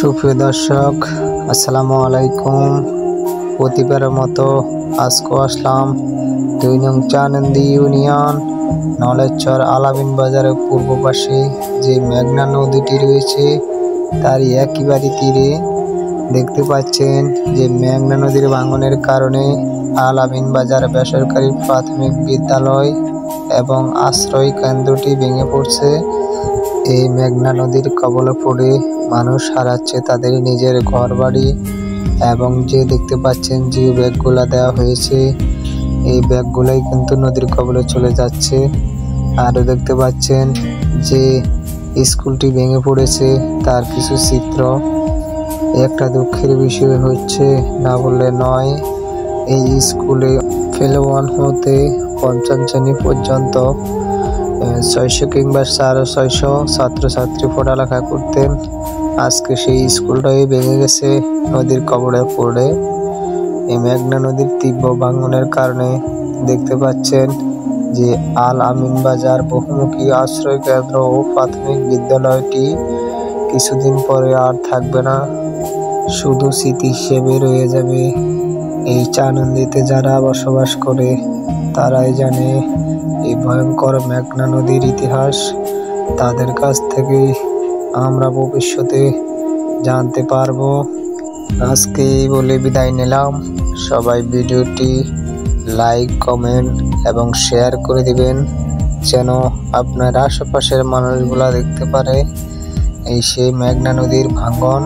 সুপ্রিয় দর্শক, আসসালামু আলাইকুম। প্রতিবারের মতো আজকে আসলাম ২ নং চানন্দী ইউনিয়ন নলেজচর আলামিন বাজারের পূর্ব পাশে যে মেঘনা নদীটি রয়েছে তার একেবারে তীরে দেখতে পাচ্ছেন যে মেঘনা নদীর ভাঙনের কারণে আলামিন বাজার বেসরকারি প্রাথমিক বিদ্যালয় এবং আশ্রয় কেন্দ্রটি ভেঙে পড়ছে। এই মেঘনা নদীর কবলে পড়ে মানুষ হারাচ্ছে তাদের নিজের ঘরবাড়ি এবং যে দেখতে পাচ্ছেন যে ব্যাগগুলা দেওয়া হয়েছে এই ব্যাগগুলাই কিন্তু নদীর কবলে চলে যাচ্ছে। আরও দেখতে পাচ্ছেন যে স্কুলটি ভেঙে পড়েছে তার কিছু চিত্র। একটা দুঃখের বিষয় হচ্ছে না বললে নয়, এই স্কুলে ফেল 1 হতে ৫ম শ্রেণী পর্যন্ত ৬০০ কিংবা ৬৫০ ছাত্রছাত্রী পড়ালেখা করতেন। আজকে সেই স্কুলটাই ভেঙে গেছে নদীর কবলে পড়ে। এই মেঘনা নদীর তীব্র ভাঙনের কারণে দেখতে পাচ্ছেন যে আল আমিন বাজার বহুমুখী আশ্রয় কেন্দ্র ও প্রাথমিক বিদ্যালয়টি কিছুদিন পরে আর থাকবে না, শুধু স্মৃতি হিসেবে রয়ে যাবে। এই চানন্দীতে যারা বসবাস করে তারাই জানে এই ভয়ঙ্কর মেঘনা নদীর ইতিহাস। তাদের কাছ থেকেই আমরা ভবিষ্যতে জানতে পারবো। আজকে এই বলে বিদায় নিলাম। সবাই ভিডিওটি লাইক, কমেন্ট এবং শেয়ার করে দিবেন যেন আপনার আশেপাশের মানুষগুলা দেখতে পারে এই সেই মেঘনা নদীর ভাঙন।